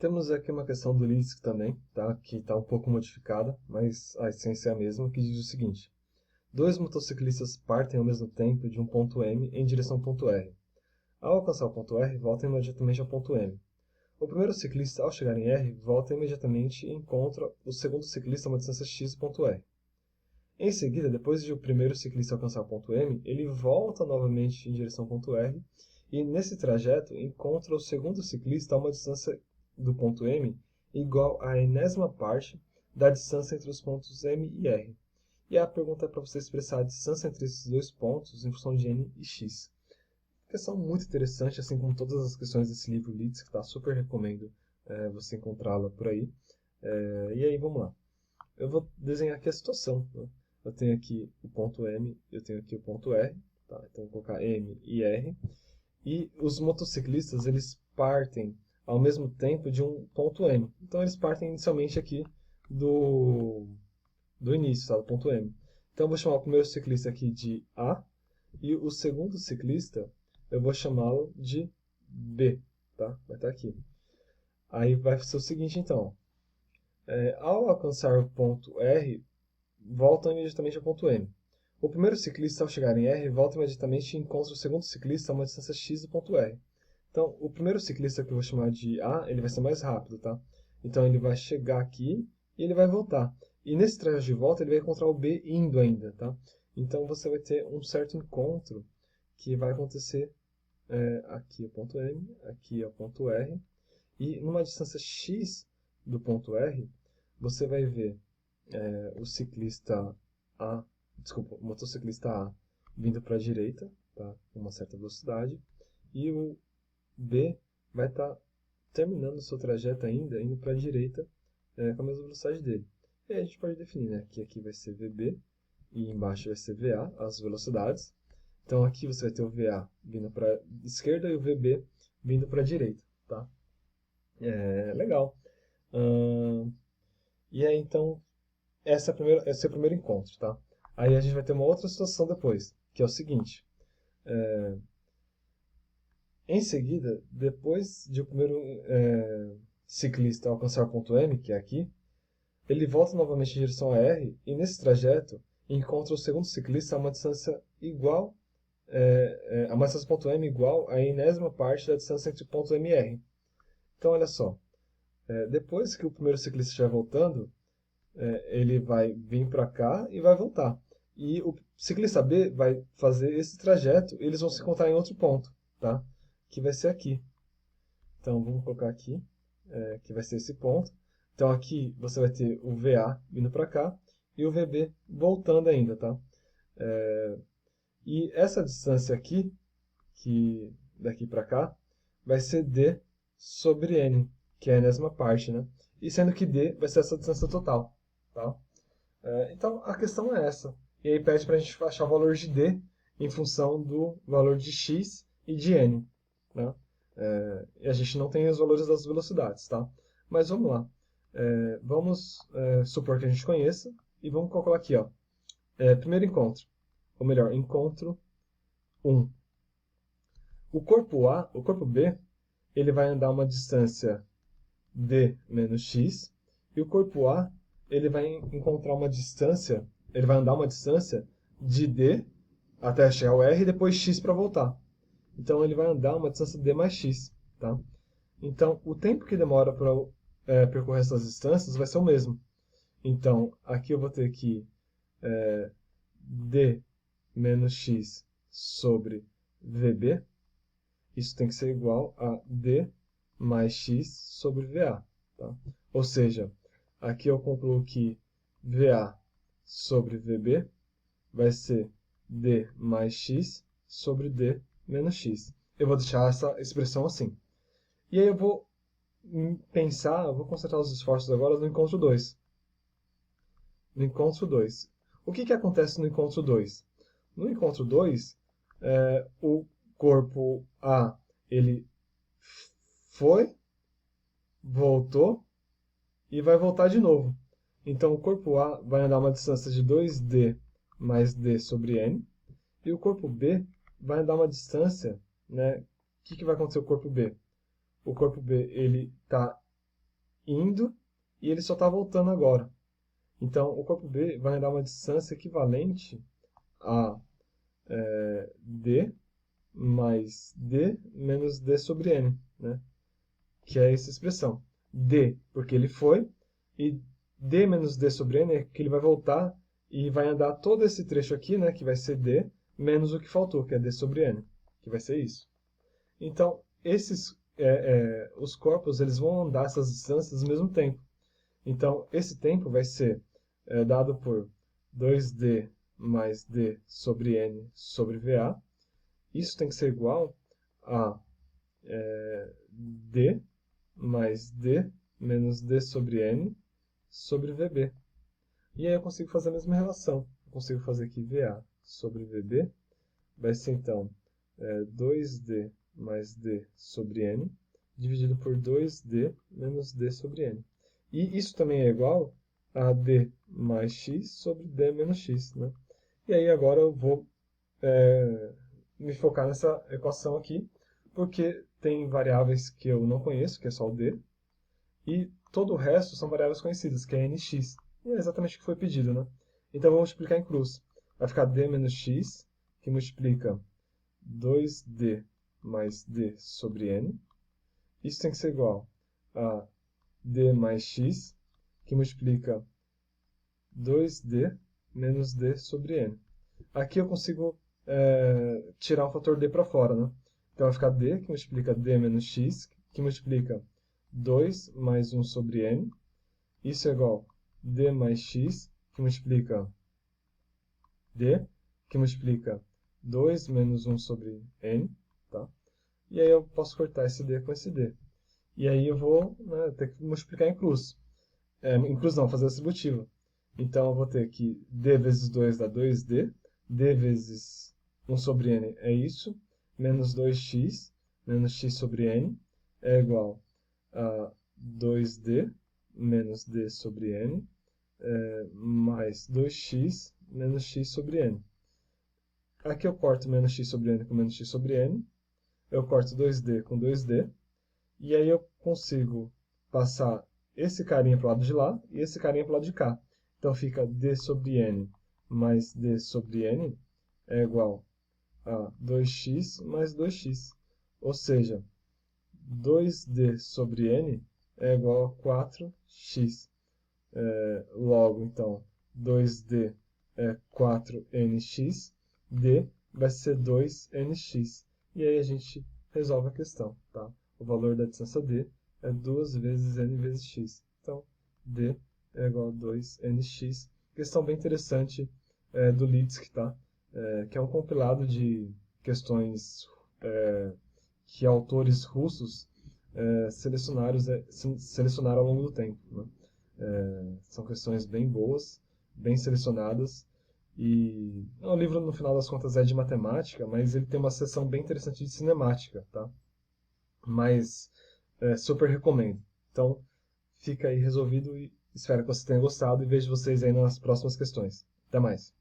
Temos aqui uma questão do Lisk também, tá? Que está um pouco modificada, mas a essência é a mesma, que diz o seguinte. Dois motociclistas partem ao mesmo tempo de um ponto M em direção ao ponto R. Ao alcançar o ponto R, voltam imediatamente ao ponto M. O primeiro ciclista, ao chegar em R, volta imediatamente e encontra o segundo ciclista a uma distância x do ponto R. Em seguida, depois de o primeiro ciclista alcançar o ponto M, ele volta novamente em direção ao ponto R e, nesse trajeto, encontra o segundo ciclista a uma distância do ponto M igual à enésima parte da distância entre os pontos M e R. E a pergunta é para você expressar a distância entre esses dois pontos em função de n e x. Questão muito interessante, assim como todas as questões desse livro Lisk, que tá? Super recomendo você encontrá-la por aí. E aí, vamos lá. Eu vou desenhar aqui a situação. Né? Eu tenho aqui o ponto M, eu tenho aqui o ponto R. Tá? Então, eu vou colocar M e R. E os motociclistas, eles partem ao mesmo tempo de um ponto M. Então, eles partem inicialmente aqui do início, tá? Do ponto M. Então, eu vou chamar o primeiro ciclista aqui de A. E o segundo ciclista, eu vou chamá-lo de B. Tá? Vai estar aqui. Aí vai ser o seguinte, então. Ao alcançar o ponto R, voltam imediatamente ao ponto M. O primeiro ciclista, ao chegar em R, volta imediatamente e encontra o segundo ciclista a uma distância x do ponto R. Então, o primeiro ciclista que eu vou chamar de A, ele vai ser mais rápido, tá? Então, ele vai chegar aqui e ele vai voltar. E nesse trajeto de volta, ele vai encontrar o B indo ainda, tá? Então, você vai ter um certo encontro que vai acontecer aqui é o ponto M, aqui é o ponto R. E numa distância x do ponto R, você vai ver o ciclista A, desculpa, o motociclista A vindo para a direita, tá, com uma certa velocidade, e o B vai estar terminando o seu trajeto ainda, indo para a direita com a mesma velocidade dele. E aí a gente pode definir, né, que aqui vai ser VB e embaixo vai ser VA, as velocidades. Então aqui você vai ter o VA vindo para a esquerda e o VB vindo para a direita, tá? Legal. E aí então esse é o primeiro encontro, tá? Aí a gente vai ter uma outra situação depois, que é o seguinte. Em seguida, depois de o primeiro ciclista alcançar o ponto M, que é aqui, ele volta novamente em direção a R e nesse trajeto encontra o segundo ciclista a uma distância igual, a uma distância do ponto M igual à enésima parte da distância entre o ponto M e R. Então, olha só. Depois que o primeiro ciclista estiver voltando, ele vai vir para cá e vai voltar. E o ciclista B vai fazer esse trajeto e eles vão se encontrar em outro ponto, tá? Que vai ser aqui. Então, vamos colocar aqui, que vai ser esse ponto. Então, aqui você vai ter o VA vindo para cá e o VB voltando ainda, tá? E essa distância aqui, que daqui para cá, vai ser D sobre N, que é a enésima parte, né? E sendo que D vai ser essa distância total, tá? Então, a questão é essa. E aí pede para a gente achar o valor de D em função do valor de x e de n. Né? E a gente não tem os valores das velocidades, tá? Mas vamos lá. Vamos supor que a gente conheça e vamos calcular aqui, ó. Primeiro encontro, ou melhor, encontro 1. O corpo B, ele vai andar uma distância d menos x, e o corpo A, ele vai encontrar uma distância, ele vai andar uma distância de d até chegar ao R e depois x para voltar. Então ele vai andar uma distância d mais x, tá? Então o tempo que demora para percorrer essas distâncias vai ser o mesmo. Então aqui eu vou ter que d menos x sobre vb. Isso tem que ser igual a d mais x sobre VA. Tá? Ou seja, aqui eu concluo que VA sobre VB vai ser d mais x sobre d menos x. Eu vou deixar essa expressão assim. E aí eu vou pensar, eu vou concentrar os esforços agora no encontro 2. No encontro 2. O que acontece no encontro 2? No encontro 2, o corpo A ele foi, voltou e vai voltar de novo. Então o corpo A vai andar uma distância de 2d mais d sobre n, e o corpo B vai andar uma distância, né? O que vai acontecer com o corpo B? O corpo B ele está indo e ele só está voltando agora. Então, o corpo B vai andar uma distância equivalente a D mais D menos D sobre N, né? Que é essa expressão. D, porque ele foi, e D menos D sobre N é que ele vai voltar e vai andar todo esse trecho aqui, né? Que vai ser D, menos o que faltou, que é D sobre N, que vai ser isso. Então, os corpos eles vão andar essas distâncias ao mesmo tempo. Então, esse tempo vai ser dado por 2D mais D sobre N sobre VA. Isso tem que ser igual a D mais D menos D sobre N sobre VB. E aí eu consigo fazer a mesma relação. Eu consigo fazer aqui VA sobre VB. Vai ser então 2D mais D sobre N dividido por 2D menos D sobre N. E isso também é igual a D mais X sobre D menos X, né? E aí agora eu vou me focar nessa equação aqui, porque tem variáveis que eu não conheço, que é só o D, e todo o resto são variáveis conhecidas, que é nx. E é exatamente o que foi pedido, né? Então vamos multiplicar em cruz. Vai ficar D menos X, que multiplica 2D mais D sobre N. Isso tem que ser igual a D mais X, que multiplica 2D menos D sobre N. Aqui eu consigo tirar um fator D para fora, né? Então vai ficar D, que multiplica D menos X, que multiplica 2 mais 1 sobre N. Isso é igual a D mais X, que multiplica D, que multiplica 2 menos 1 sobre N. Tá? E aí eu posso cortar esse D com esse D. E aí eu vou ter que multiplicar em cruz. Em cruz não, fazer a distributiva. Então eu vou ter que D vezes 2 dá 2D. D vezes 1 sobre N é isso. Menos 2x, menos x sobre N, é igual a 2D menos D sobre N, mais 2x menos x sobre N. Aqui eu corto menos x sobre N com menos x sobre N. Eu corto 2D com 2D. E aí eu consigo passar esse carinha para o lado de lá e esse carinha para o lado de cá. Então fica D sobre N mais D sobre N é igual a 2x mais 2x. Ou seja, 2D sobre N é igual a 4x. Logo, então, 2D é 4nx, D vai ser 2nx. E aí a gente resolve a questão, tá? O valor da distância D é 2 vezes n vezes x. Então, D é igual a 2nx. Questão bem interessante do Lipzig, tá? Que é um compilado de questões que autores russos selecionaram ao longo do tempo, né? São questões bem boas, bem selecionadas. E o livro, no final das contas, é de matemática, mas ele tem uma seção bem interessante de cinemática, tá? Mas super recomendo. Então, fica aí resolvido e espero que você tenha gostado e vejo vocês aí nas próximas questões. Até mais!